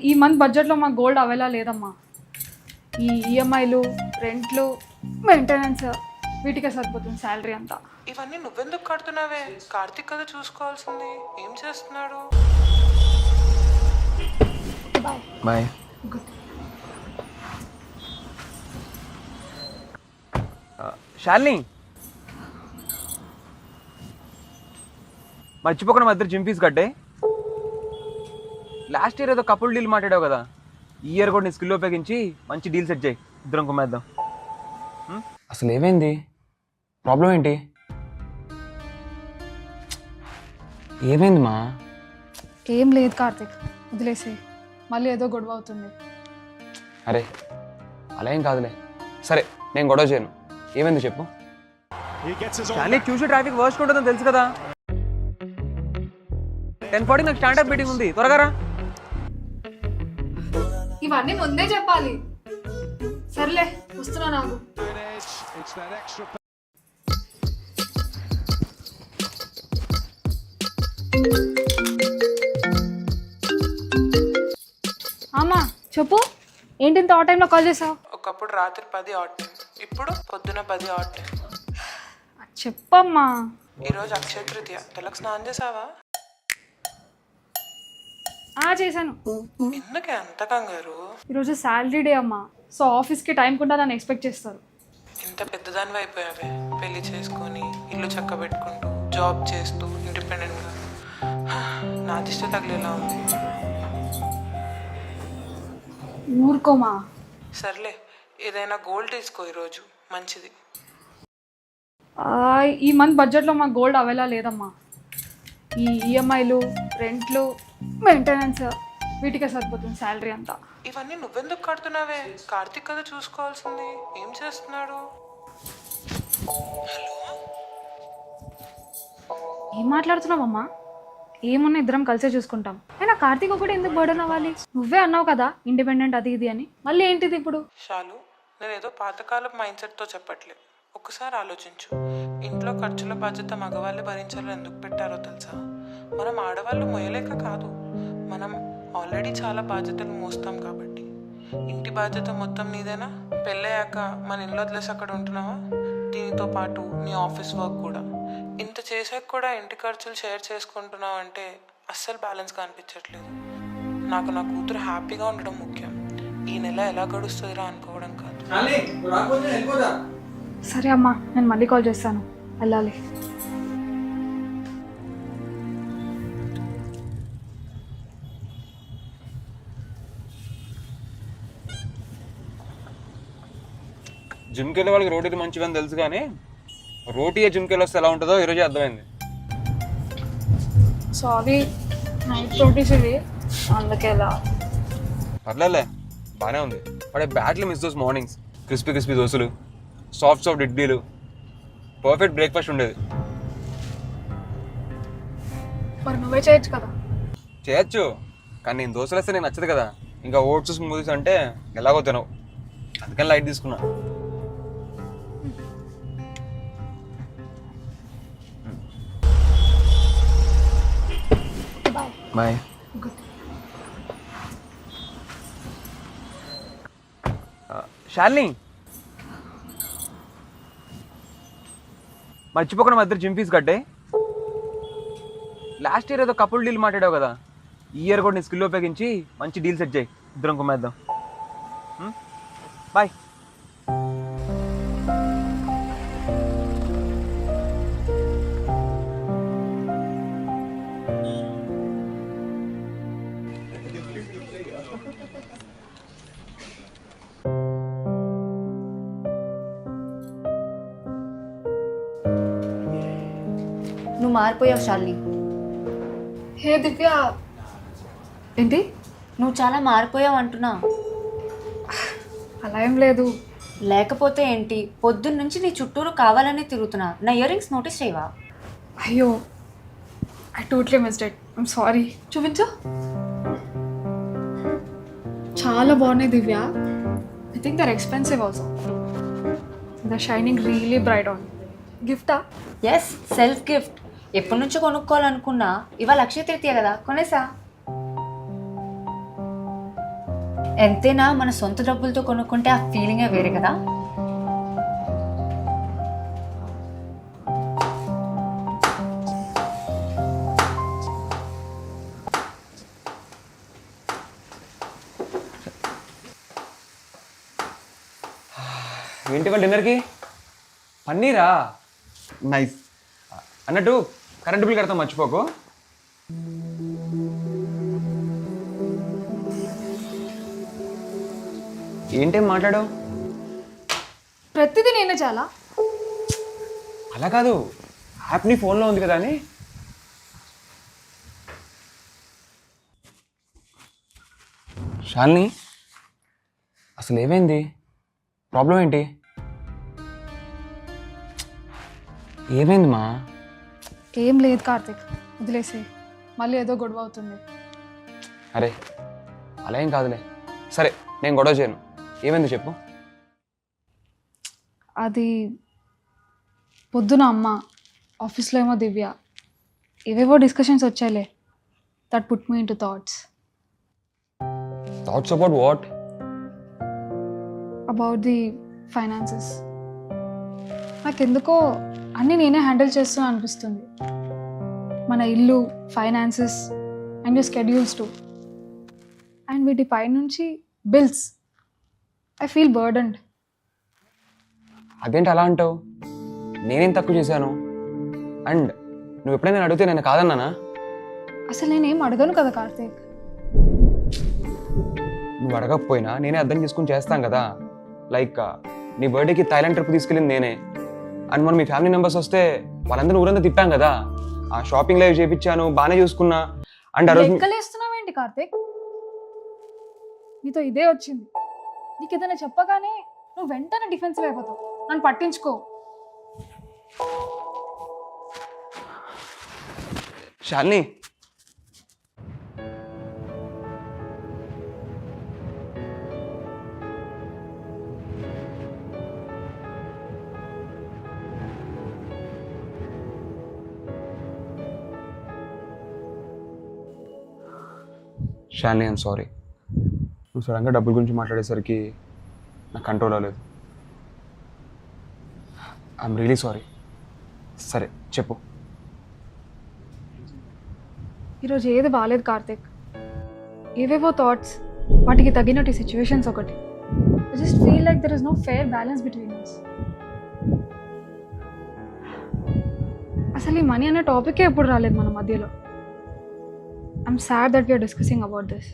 ఈ మంత్ బడ్జెట్లో మాకు గోల్డ్ అవైలబుల్ లేదమ్మా. ఈ ఈఎంఐలు, రెంట్లు, మెయింటెనెన్స్ వీటికే సరిపోతుంది శాలరీ అంతా. ఇవన్నీ నువ్వెందుకు కడుతున్నావే? కార్తీక్ కదా చూసుకోవాల్సింది. ఏం చేస్తున్నాడు? బాయ్. గుడ్. శాలిని, మర్చిపోకుండా మా ఇద్దరు జిమ్ ఫీజు కట్టే. లాస్ట్ ఇయర్ ఏదో కపుల్ డీల్ మాట్లాడావు కదా, ఈ ఇయర్ కూడా నీ స్కిల్ ఉపయోగించి మంచి డీల్ సెట్ చేయి, ఇద్దరం కుమ్మేద్దాం. అసలు ఏమైంది? ప్రాబ్లం ఏంటి? ఏమైంది మా? ఏం లేదు కార్తిక్, వదిలేసే. మళ్ళీ ఏదో గొడవ అవుతుంది. అరే అలా ఏం కాదులే. సరే నేను గొడవ చేయను. ఏమైంది చెప్పు. కానీ చూసి ట్రాఫిక్ వర్స్ట్ ఉంటుందని తెలుసు కదా. 10:40 నాకు స్టాండప్ మీటింగ్ ఉంది, త్వరగా రా. ఇవన్నీ ముందే చెప్పాలి. సర్లే వస్తున్నా. నాకు అమ్మా చెప్పు, ఏంటి ఇంత ఆ టైంలో కాల్ చేసావు? ఒకప్పుడు రాత్రి 10 ఆట్ టైం, ఇప్పుడు పొద్దున 10 ఆట్ టైం. చెప్పమ్మా. ఈరోజు అక్షయ తృతీయ, తలకు స్నానం చేసావా? చేశాను. ఎందుకే అంత కంగారు? ఈరోజు శాలరీ డే అమ్మా, సో ఆఫీస్కి టైంకి ఉండాలని నన్ను ఎక్స్పెక్ట్ చేస్తారు. ఇంత పెద్దదానివి అయిపోయావే, పెళ్లి చేసుకొని ఇల్లు చక్క పెట్టుకుంటూ జాబ్ చేస్తూ ఇండిపెండెంట్గా. నా దిష్టి తగిలేలా ఉంది. ఊరుకోమా. సర్లే, ఏదైనా గోల్డ్ తీసుకో, ఈరోజు మంచిది. ఈ మంత్ బడ్జెట్లో మాకు గోల్డ్ అవైలబుల్ లేదమ్మా. ఈ ఈఎంఐలు, రెంట్లు, మెయింటెనెన్స్ వీటికే సరిపోతుంది శాలరీ అంతా. ఇవన్నీ నువ్వెందుకు కడుతున్నావే? కార్తీక్ కదా చూసుకోవాల్సింది. ఏం చేస్తున్నాడు? ఏం మాట్లాడుతున్నావమ్మా? ఏమున్నా ఇద్దరం కలిసే చూసుకుంటాం. అయినా కార్తీక్ ఒకటి ఎందుకు బర్డెన్ అవ్వాలి? నువ్వే అన్నావు కదా ఇండిపెండెంట్ అది ఇది అని. మళ్ళీ ఏంటిది ఇప్పుడు? షాలు, నేను ఏదో పాతకాలపు మైండ్ సెట్తో చెప్పట్లే. ఒక్కసారి ఆలోచించు. ఇంట్లో ఖర్చుల బాధ్యత మగవాళ్ళే భరించాలో ఎందుకు పెట్టారో తెలుసా? మనం ఆడవాళ్ళు మోయలేక కాదు, మనం ఆల్రెడీ చాలా బాధ్యతలు మోస్తాం కాబట్టి. ఇంటి బాధ్యత మొత్తం నీదేనా? పెళ్ళయ్యాక మన ఇల్లు వదిలేసి అక్కడ ఉంటున్నావా? దీనితో పాటు నీ ఆఫీస్ వర్క్ కూడా. ఇంత చేసాక కూడా ఇంటి ఖర్చులు షేర్ చేసుకుంటున్నావు అంటే అస్సలు బ్యాలెన్స్గా అనిపించట్లేదు. నాకు నా కూతురు హ్యాపీగా ఉండడం ముఖ్యం, ఈ నెల ఎలా గడుస్తుందిరా అనుకోవడం కాదు. సరే అమ్మా, నేను మళ్ళీ కాల్ చేస్తాను, వెళ్ళాలి. జిమ్కి వెళ్ళే వాళ్ళకి రోటీలు మంచివని తెలుసు, కానీ రోటీ జిమ్కి వెళ్ళి వస్తే ఎలా ఉంటుందో ఈరోజు అర్థమైంది. సారీ, నైట్ రోటీస్ ఇవి, అందుకే ఎలా. పర్లేదులే, బాగానే ఉంది. But badly miss those mornings. Crispy crispy దోశలు, సాఫ్ట్ సాఫ్ట్ ఇడ్లీలు, పర్ఫెక్ట్ బ్రేక్ఫాస్ట్ ఉండేది. మరి నువ్వే చేయొచ్చు కదా. చేయొచ్చు, కానీ నేను దోశలు వేస్తే నీకు నచ్చదు కదా. ఇంకా ఓట్స్ స్మూదీస్ అంటే ఎలాగో తినవు, అందుకని లైట్ తీసుకున్నా. బాయ్. శాలిని, మర్చిపోకుండా మా ఇద్దరు జిమ్ ఫీజు కట్టే. లాస్ట్ ఇయర్ ఏదో కపుల్ డీల్ మాట్లాడావు కదా, ఈ ఇయర్ కూడా నీ స్కిల్ ఉపయోగించి మంచి డీల్ సెట్ చేయి, ఇద్దరం కుమ్మేద్దాం. బాయ్. నువ్వు మారిపోయావు శాలిని. హే దివ్య. ఏంటి? నువ్వు చాలా మారిపోయావు అంటున్నా. అలా ఏం లేదు. లేకపోతే ఏంటి, పొద్దున్న నుంచి నీ చుట్టూరు కావాలని తిరుగుతున్నా. నా ఇయర్ రింగ్స్ నోటీస్ చేయవా? అయ్యో, I totally missed it, I'm sorry. చూపించు. చాలా బాగున్నాయి Divya. I think they're expensive also. The shining really bright on. గిఫ్టా? Yes, self gift. ఎప్పటి నుంచో కొనుక్కోవాలనుకున్నా, ఇవాళ అక్షయ తృతీయ కదా, కొనేసా. ఎంతైనా మన సొంత డబ్బులతో కొనుక్కుంటే ఆ ఫీలింగే వేరే కదా. ఏంటి వాళ్ళ డిన్నర్కి పన్నీరా? నైస్. అన్నట్టు కరెంట్ బిల్ కడతాం మర్చిపోకు. ఏంటేం మాట్లాడావు? ప్రతిదీ నేనే చాలా. అలా కాదు, యాప్ నీ ఫోన్లో ఉంది కదా అని. శాలిని, అసలు ఏమైంది? ప్రాబ్లం ఏంటి? ఏమైంది మా? ఏం లేదు కార్తిక్, వదిలేసి మళ్ళీ ఏదో గొడవ అవుతుంది. అరే అలా ఏం కాదులే. సరే నేను గొడవ చేయను. ఏమైంది చెప్పు. అది పొద్దున అమ్మ, ఆఫీస్లో ఏమో దివ్య, ఏవేవో డిస్కషన్స్ వచ్చాయిలే. That put me into thoughts. Thoughts about what? About the finances. నాకెందుకో అన్నీ నేనే హ్యాండిల్ చేస్తున్నా అనిపిస్తుంది. మన ఇల్లు, finances and your schedules too. And వీటి పై నుంచి బిల్స్. I feel బర్డన్డ్. అదేంటి అలా అంటావు? నేనేం తక్కువ చేశాను? అండ్ నువ్వు ఎప్పుడైనా నేను అడిగితే నేను కాదన్నానా? అసలు నేనేం అడగను కదా కార్తీక్. నువ్వు అడగకపోయినా నేనే అర్థం చేసుకుని చేస్తాను కదా. లైక్ నీ బర్త్డేకి థాయిలాండ్ ట్రిప్ తీసుకెళ్ళింది నేనే. అండ్ మనం మీ ఫ్యామిలీ మెంబర్స్ వస్తే వాళ్ళందరూ ఊరంతా తిప్పాం కదా. ఆ షాపింగ్ లైవ్ చేయించాను, బాగానే చూసుకున్నా. అండ్ ఆ రోజు లెక్కలేస్తున్నావేంటి కార్తీక్? నీతో ఇదే వచ్చింది. నీకు ఏదైనా చెప్పగానే నువ్వు వెంటనే డిఫెన్సివ్ అయిపోతావు. నన్ను పట్టించుకో. Shalini, Shalini I'm sorry. నువ్వు సడన్గా డబ్బుల గురించి మాట్లాడేసరికి నాకు కంట్రోల్ అవ్వలేదు. I'm really sorry. సరే చెప్పు. ఈరోజు ఏది బాగాలేదు కార్తిక్. ఏవేవో థాట్స్, వాటికి తగినట్టు సిచ్యువేషన్స్ ఒకటి. I just feel like there is no fair balance between us. అసలు ఈ మనీ అనే టాపికే ఎప్పుడు రాలేదు మన మధ్యలో. I'm sad that we're discussing about this.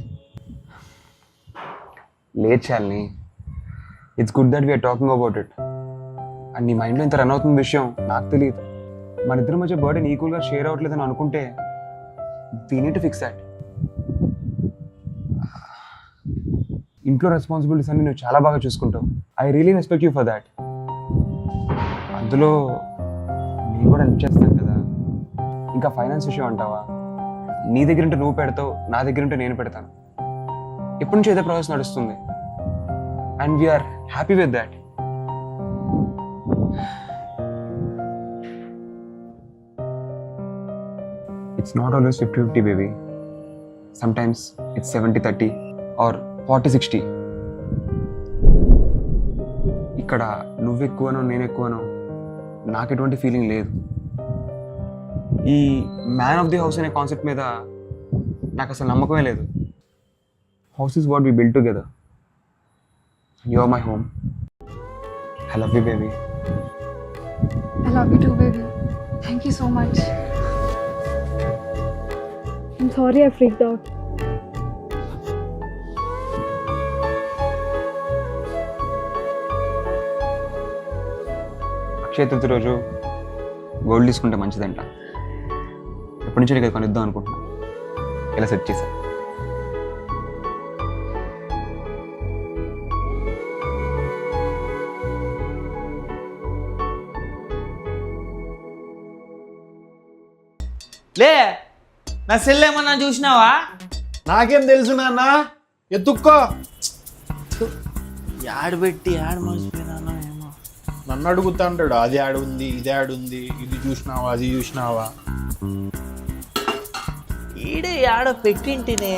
లేదు Shalini, it's good that we're talking about it. And నీ మైండ్లో ఇంత రన్ అవుతున్న విషయం నాకు తెలియదు. మన ఇద్దరి మధ్య బర్డెన్ ఈక్వల్గా షేర్ అవ్వట్లేదని అనుకుంటే we need to fix that. ఇంట్లో రెస్పాన్సిబిలిటీస్ అన్ని నువ్వు చాలా బాగా చూసుకుంటావు. I really respect you for that. అందులో నేను కూడా హెల్ప్ చేస్తాను కదా. ఇంకా ఫైనాన్స్ విషయం అంటావా? నీ దగ్గర ఉంటే నువ్వు పెడతావు, నా దగ్గర ఉంటే నేను పెడతాను. ఎప్పటి నుంచి ఏదో ప్రాసెస్ నడుస్తుంది. And we're happy with that. It's not always 50-50 baby. Sometimes it's 70-30 or 40-60. ఇక్కడ నువ్వు ఎక్కువనో నేను ఎక్కువనో నాకు ఎటువంటి ఫీలింగ్ లేదు. ఈ మ్యాన్ ఆఫ్ ది హౌస్ అనే కాన్సెప్ట్ మీద నాకు అసలు నమ్మకమే లేదు. House is what we build together. You are my home. I love you baby. I love you too, baby. Thank you so much. I'm sorry I freaked out. Akshaya Tritiya రోజు gold తీసుకుంటే మంచిదంట. ఎప్పటి నుంచో నీకు కొనిద్దాం అనుకుంటున్నా. ఇలా సెట్ చేశా. లే, నా సెల్ ఏమన్నా చూసినావా? నాకేం తెలుసు నాన్న, ఎత్తుక్కో. యాడ్ పెట్టి యాడ్ మర్చిపోయినా ఏమో. నన్ను అడుగుతా ఉంటాడు, అది యాడ్ ఉంది, ఇది యాడ్ ఉంది, ఇది చూసినావా, అది చూసినావా. ఈడే యాడ పెట్టింటినే.